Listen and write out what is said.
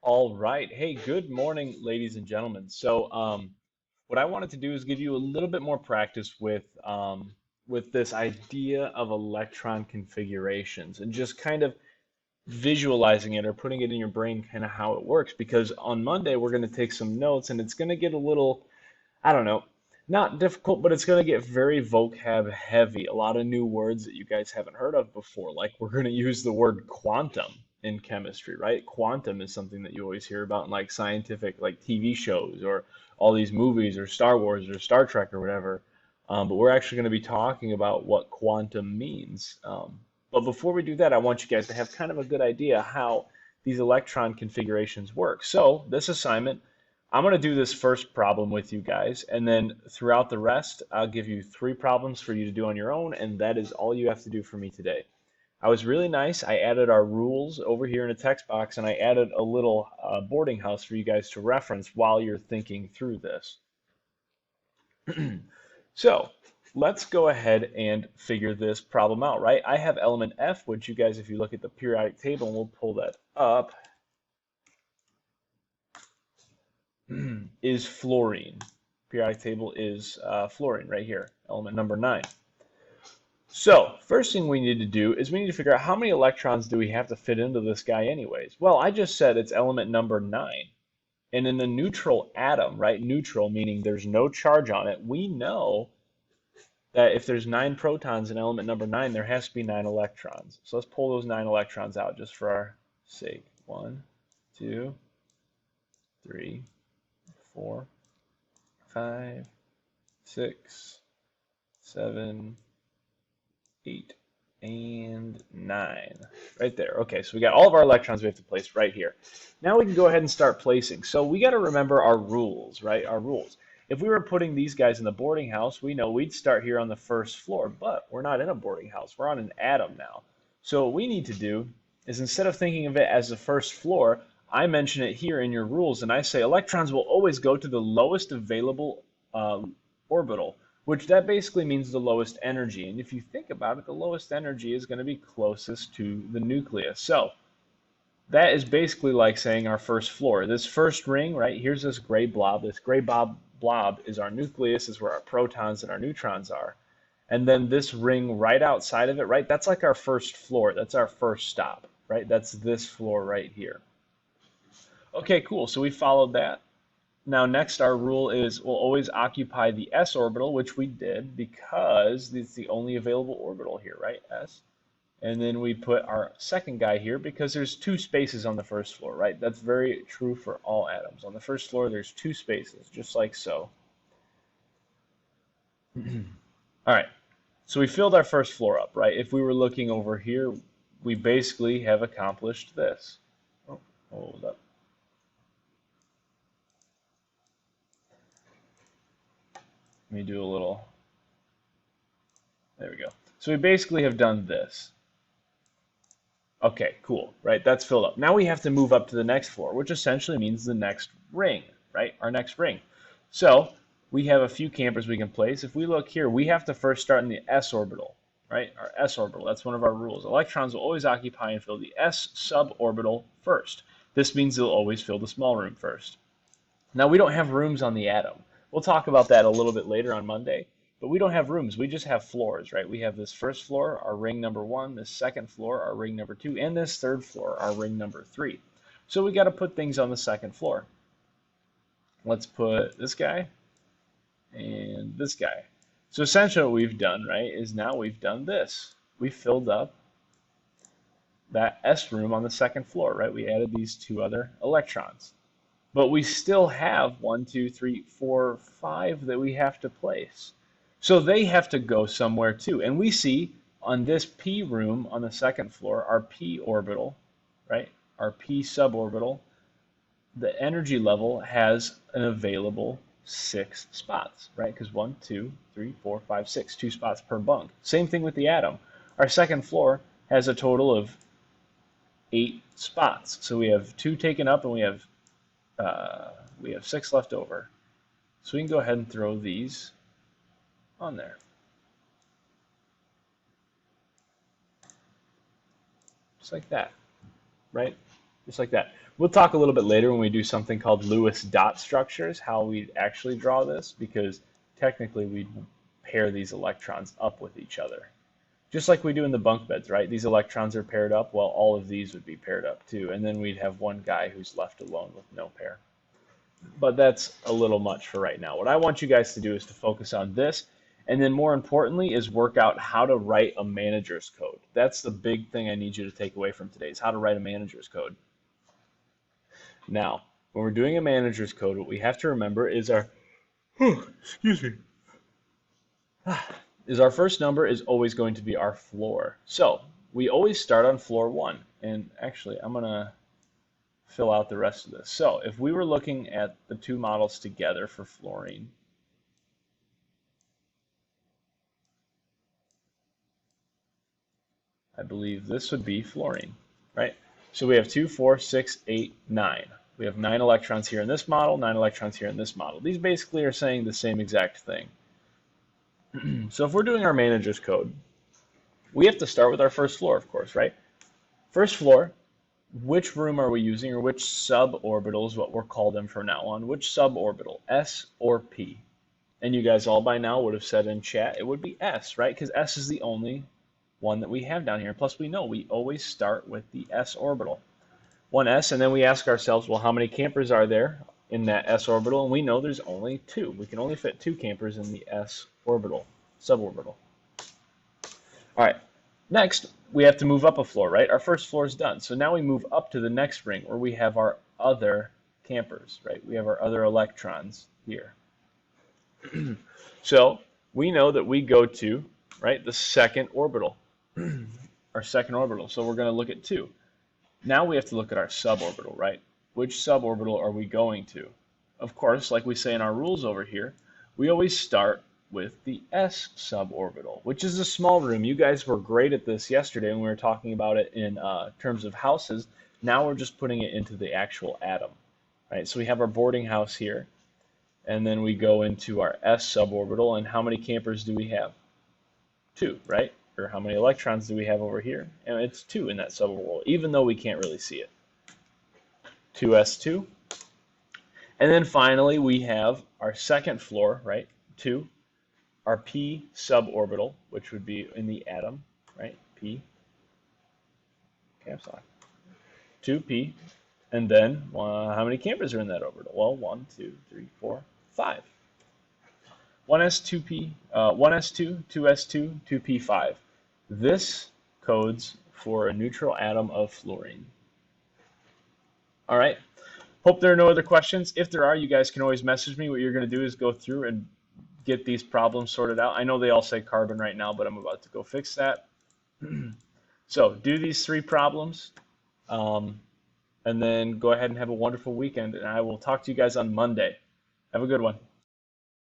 All right. Hey, good morning, ladies and gentlemen. What I wanted to do is give you a little bit more practice with this idea of electron configurations and just kind of visualizing it or putting it in your brain, kind of how it works. Because on Monday we're going to take some notes, and it's going to get a little, I don't know, not difficult, but it's going to get very vocab heavy. A lot of new words that you guys haven't heard of before. Like we're going to use the word quantum in chemistry, right? Quantum is something that you always hear about in like scientific, like TV shows or all these movies or Star Wars or Star Trek or whatever. But we're actually going to be talking about what quantum means. But before we do that, I want you guys to have kind of a good idea how these electron configurations work. So this assignment, I'm going to do this first problem with you guys, and then throughout the rest, I'll give you three problems for you to do on your own, and that is all you have to do for me today. I was really nice. I added our rules over here in a text box, and I added a little boarding house for you guys to reference while you're thinking through this. So let's go ahead and figure this problem out, right? I have element F, which you guys, if you look at the periodic table, and we'll pull that up, is fluorine. Periodic table is fluorine right here, element number 9. So first thing we need to do is we need to figure out how many electrons do we have to fit into this guy anyways. Well, I just said it's element number 9. And in the neutral atom, right, neutral meaning there's no charge on it, we know that if there's 9 protons in element number 9, there has to be 9 electrons. So let's pull those 9 electrons out just for our sake. 1, 2, 3, 4, 5, 6, 7, 8, and 9. Right there. Okay, so we got all of our electrons we have to place right here. Now we can go ahead and start placing. So we got to remember our rules, right? Our rules. If we were putting these guys in the boarding house, we know we'd start here on the first floor, but we're not in a boarding house. We're on an atom now. So what we need to do is instead of thinking of it as the first floor, I mention it here in your rules, and I say electrons will always go to the lowest available orbital, which that basically means the lowest energy. And if you think about it, the lowest energy is going to be closest to the nucleus. So that is basically like saying our first floor. This first ring, right, here's this gray blob. This gray blob is our nucleus, is where our protons and our neutrons are. And then this ring right outside of it, right, that's like our first floor. That's our first stop, right? That's this floor right here. Okay, cool. So we followed that. Now, next, our rule is we'll always occupy the s orbital, which we did because it's the only available orbital here, right? S. And then we put our second guy here because there's 2 spaces on the first floor, right? That's very true for all atoms. On the first floor, there's 2 spaces, just like so. All right, so we filled our first floor up, right? If we were looking over here, we basically have accomplished this. Oh, hold up. Let me do a little, there we go. So we basically have done this. Okay, cool, right? That's filled up. Now we have to move up to the next floor, which essentially means the next ring, right? Our next ring. So we have a few campers we can place. If we look here, we have to first start in the s orbital, right? Our s orbital, that's one of our rules. Electrons will always occupy and fill the s suborbital first. This means they'll always fill the small room first. Now we don't have rooms on the atom. We'll talk about that a little bit later on Monday. But we don't have rooms. We just have floors, right? We have this first floor, our ring number 1, this second floor, our ring number 2, and this third floor, our ring number 3. So we got to put things on the second floor. Let's put this guy and this guy. So essentially what we've done, right, is now we've done this. We filled up that S room on the second floor, right? We added these 2 other electrons. But we still have 1, 2, 3, 4, 5 that we have to place. So they have to go somewhere too. And we see on this p room on the second floor, our p orbital, right? Our p suborbital, the energy level has an available 6 spots, right? Because 1, 2, 3, 4, 5, 6, 2 spots per bunk. Same thing with the atom. Our second floor has a total of 8 spots. So we have 2 taken up and we have 6 left over. So we can go ahead and throw these on there. Just like that, right? Just like that. We'll talk a little bit later when we do something called Lewis dot structures, how we actually draw this, because technically we pair these electrons up with each other. Just like we do in the bunk beds, right? These electrons are paired up, well, all of these would be paired up too, and then we'd have one guy who's left alone with no pair. But that's a little much for right now. What I want you guys to do is to focus on this, and then more importantly is work out how to write a manager's code. That's the big thing I need you to take away from today, is how to write a manager's code. Now, when we're doing a manager's code, what we have to remember is our, excuse me, is our first number is always going to be our floor. So we always start on floor 1. And actually, I'm going to fill out the rest of this. So if we were looking at the two models together for fluorine, I believe this would be fluorine, right? So we have 2, 4, 6, 8, 9. We have 9 electrons here in this model, 9 electrons here in this model. These basically are saying the same exact thing. So if we're doing our manager's code, we have to start with our first floor, of course, right? First floor, which room are we using, or which suborbital is what we'll call them from now on? Which suborbital, S or P? And you guys all by now would have said in chat it would be S, right? Because S is the only one that we have down here. Plus we know we always start with the S orbital. One S, and then we ask ourselves, well, how many campers are there in that S orbital? And we know there's only 2. We can only fit 2 campers in the S orbital, suborbital. All right, next we have to move up a floor, right? Our first floor is done. So now we move up to the next ring where we have our other campers, right? We have our other electrons here. So we know that we go to, right, the second orbital, our second orbital. So we're going to look at 2. Now we have to look at our suborbital, right? Which suborbital are we going to? Of course, like we say in our rules over here, we always start with the S suborbital, which is a small room. You guys were great at this yesterday when we were talking about it in terms of houses. Now we're just putting it into the actual atom, right? So we have our boarding house here, and then we go into our S suborbital, and how many campers do we have? 2, right? Or how many electrons do we have over here? And it's 2 in that suborbital, even though we can't really see it. 2s2. And then finally, we have our second floor, right? 2. Our P suborbital, which would be in the atom, right? P. Caps lock. 2p. And then, how many campers are in that orbital? Well, 1, 2, 3, 4, 5. 1s2p, 1s2, 2s2, 2p5. This codes for a neutral atom of fluorine. All right. Hope there are no other questions. If there are, you guys can always message me. What you're going to do is go through and get these problems sorted out. I know they all say carbon right now, but I'm about to go fix that. So do these 3 problems, and then go ahead and have a wonderful weekend. And I will talk to you guys on Monday. Have a good one.